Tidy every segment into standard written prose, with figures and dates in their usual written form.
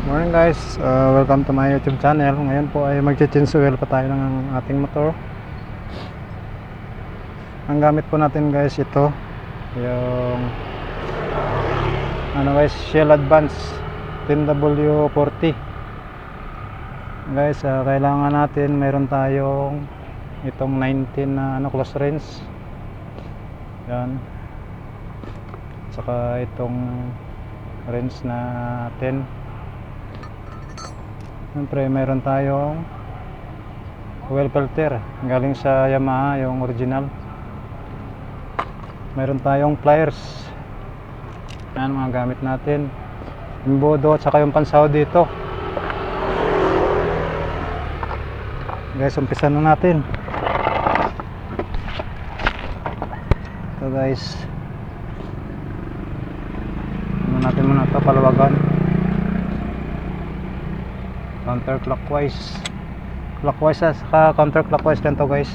Morning guys, welcome to my YouTube channel. Ngayon po ay mag-change oil pa tayo ng ating motor. Ang gamit po natin guys ito, yung Shell Advance 10W40. Guys, kailangan natin mayroon tayong itong 19 na close range. Yan. Saka itong range na 10. Siyempre mayroon tayong oil filter galing sa Yamaha, yung original. Mayroon tayong pliers. Yan mga gamit natin. Yung bodo at saka yung pansahod dito. Guys, umpisa na natin. Ito guys, natin muna ito, palawagan counterclockwise, clockwise at saka counterclockwise lang to guys.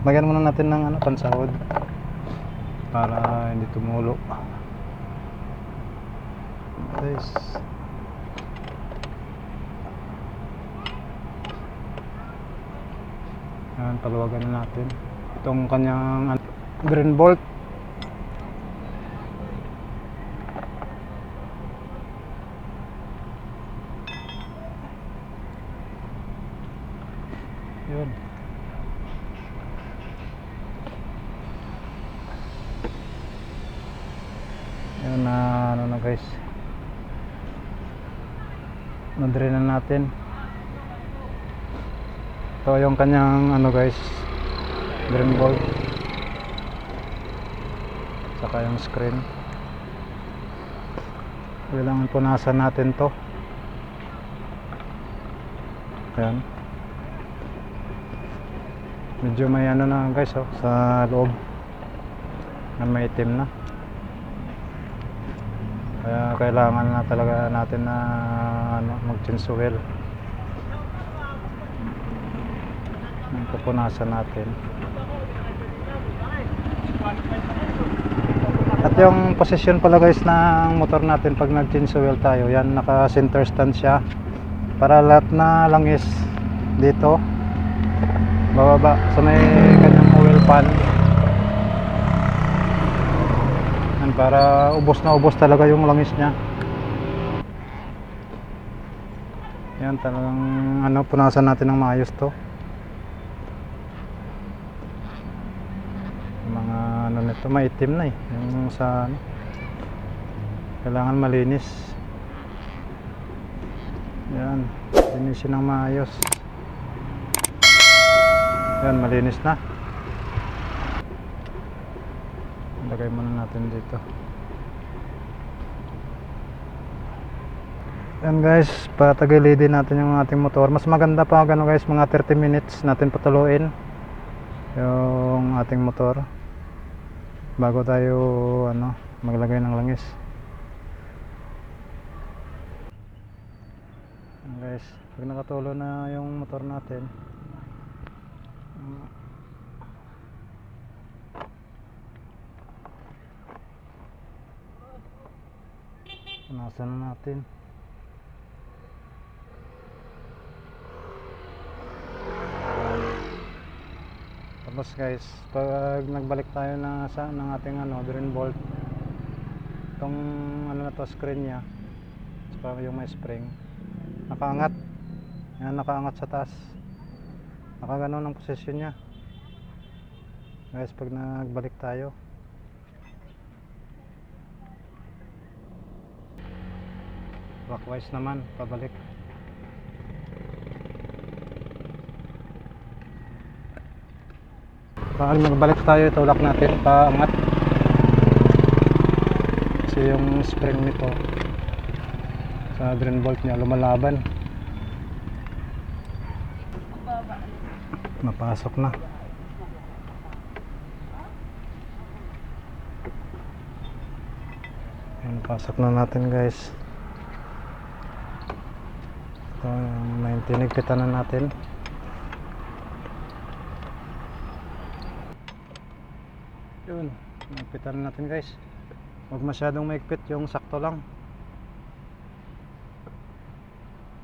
Lagyan muna natin ng pansahod para hindi tumulo guys. Yan, palawagan na natin itong kanyang green bolt. Yun. Yun na guys. Nadre na natin. Ito yung kanyang guys, green bolt. Saka yung screen. Kailangan punasan natin to. Ayan. Medyo may na guys sa loob na may itim na, kaya kailangan na talaga natin na mag-change oil. Pupunasan natin. At yung position pala guys ng motor natin pag nag-change oil tayo, yan naka center stand siya para lahat na langis dito bababa sa may kanyang oil pan. Yan, para ubos na ubos talaga yung langis nya. Yan, talagang punasan natin ng maayos to. Mga nito maitim na yung sa kailangan malinis. Yan, linisin ng maayos. Yan, malinis na. Lagay muna natin dito. Yan guys, patagilidin natin yung ating motor. Mas maganda pa guys, mga 30 minutes natin patuloyin yung ating motor bago tayo maglagay ng langis. Yan guys, pag nakatulo na yung motor natin, punasan na natin. Tapos guys, pag nagbalik tayo ng ating green bolt, itong na to, screen nya, saka yung may spring nakaangat. Yan, nakaangat sa taas, nakaganon ang posisyon nya guys pag nagbalik tayo. Clockwise naman pabalik. Pag nagbalik tayo, itulak natin paangat kasi yung spring nito sa green bolt nya lumalaban. Napasok na. Yan, pasok na natin guys. Ito yung 19, nigpitan na natin. Yun, nagpitan na natin guys. Huwag masyadong maigpit, yung sakto lang.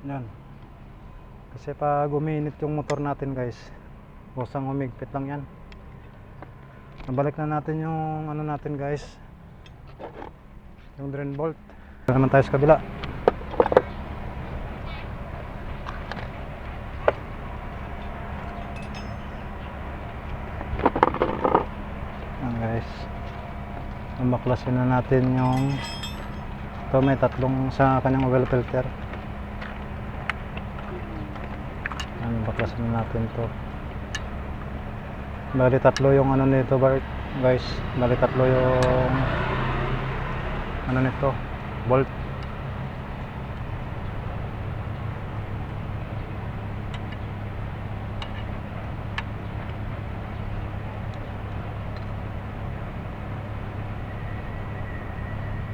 Yan. Kasi pag uminit yung motor natin guys, kusang humigpit lang yan. Nabalik na natin yung ano natin guys, yung drain bolt. Naman tayo sa kabila. Yan guys, baklasin na natin yung ito, may tatlong sa kanyang oil filter. Yan, baklasin na natin to. Bali tatlo yung ano nito guys, bali tatlo yung ano nito, bolt.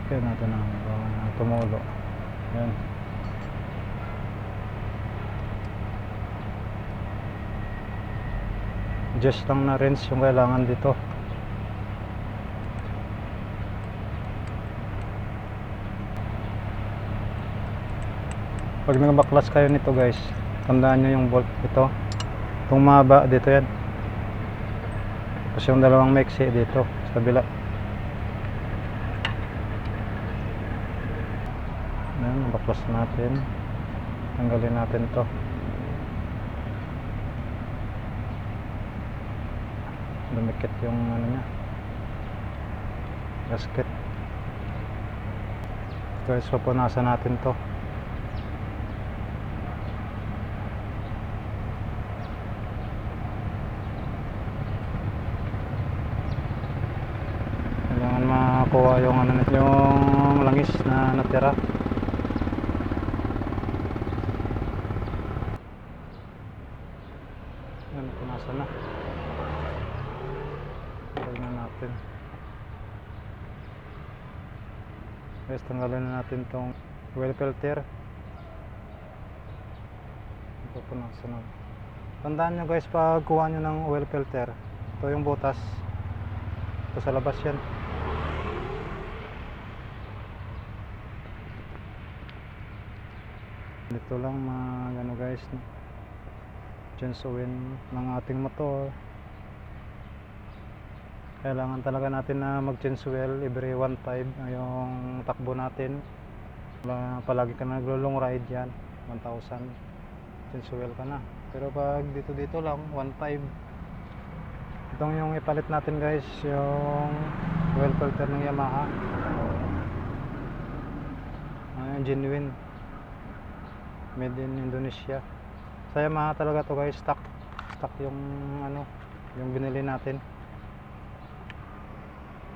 Kaya natin ang tumulo. Yan. Just lang na rinse yung kailangan dito. Pag nagbaklas kayo nito guys, tandaan nyo yung bolt ito. Itong mahaba dito yan. Tapos yung dalawang maiksi dito sa kabila. Yan, baklas natin. Tanggalin natin to. Dumikit yung ano nya, gasket. Guys, pupunasan natin to. Kailangan makakuha yung ano, yung langis na natira. Yan, punasan na. Tanggalin na natin. Guys, tanggalin na natin tong oil filter. Pupunasan na. Tandaan nyo guys, pag kuha nyo ng oil filter, ito yung butas. Ito sa labas yan. Dito lang mga ano guys, chansuin ng ating motor. Kailangan talaga natin na mag-change oil every 1.5 yung takbo natin. Palagi ka na naglo-long ride yan, 1,000 change oil ka na. Pero pag dito lang 1.5. Itong yung ipalit natin guys, yung oil filter ng Yamaha. Genuine, made in Indonesia. Sa Yamaha talaga to guys, stock yung ano, yung binili natin.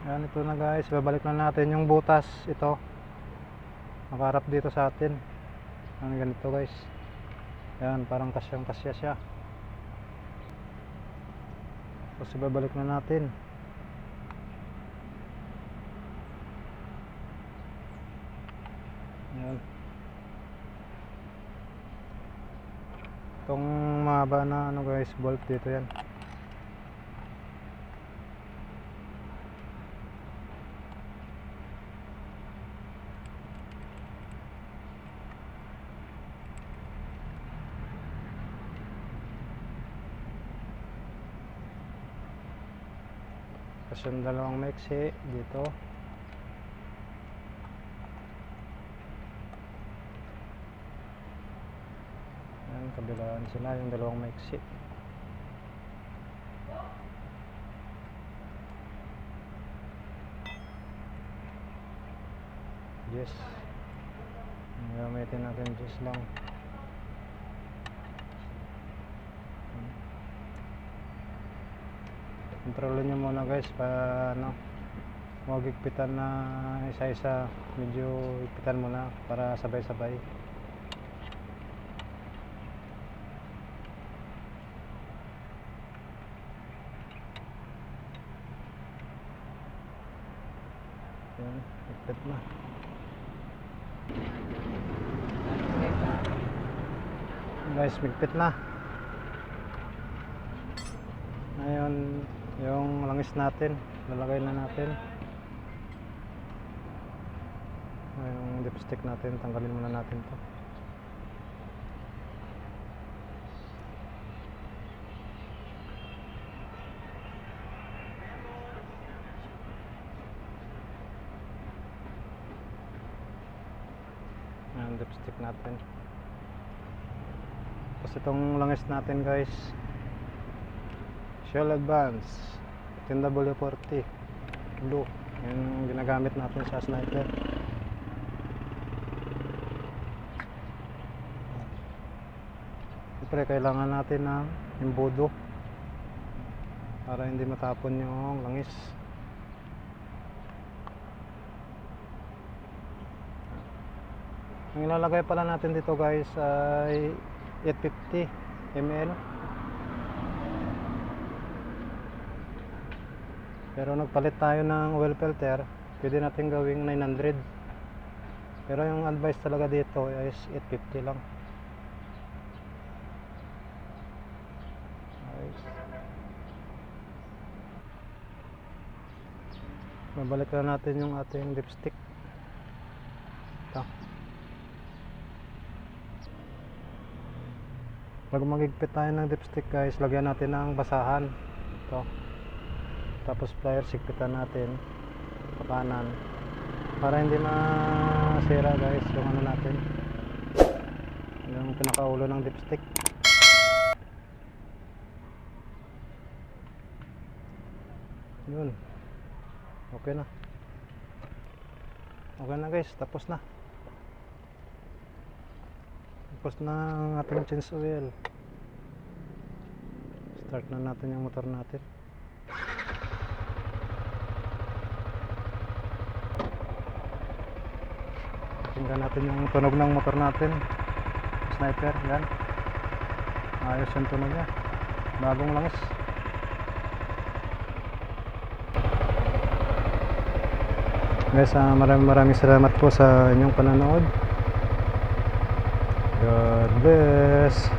Yan, ito na guys, babalik na natin yung butas. Ito nakaharap dito sa atin. Yan, ganito guys. Yan, parang kasyang-kasya siya. Tapos babalik na natin. Yan. Itong mahaba na ano guys, bolt dito yan. Tapos yung dalawang maiksi dito. Yan, kabilaan sila yung dalawang maiksi. Yes. Gamitin natin just lang. Kontrolin nyo muna guys para ano, huwag higpitan na isa-isa, medyo higpitan muna para sabay-sabay. Yan, higpit na. Guys, higpit na. Ngayon yung langis natin, lalagay na natin. Yung dipstick natin, tanggalin muna natin to. yung dipstick natin. Tapos itong langis natin guys, Shell Advance 10W40 blue, yung ginagamit natin sa sniper. Siyempre kailangan natin ng imbudo para hindi matapon yung langis. Ang ilalagay pala natin dito guys ay 850 ml. Pero nagpalit tayo ng oil filter, pwede natin gawing 900. Pero yung advice talaga dito is 850 lang. Nice. Mabalik na natin yung ating dipstick. Ito. Pag magigpit tayo ng dipstick guys, lagyan natin ng basahan. Ito. Tapos pliers, sigpitan natin sa kanan para hindi masira guys yung ano natin, yung pinakaulo ng dipstick. Yun, okay na guys, tapos na ang ating change oil. Start na natin yung motor natin. Tingnan natin yung tunog ng motor natin, sniper. Yan, ayos yung tunog niya, bagong langis. Guys, maraming salamat po sa inyong panonood. God bless.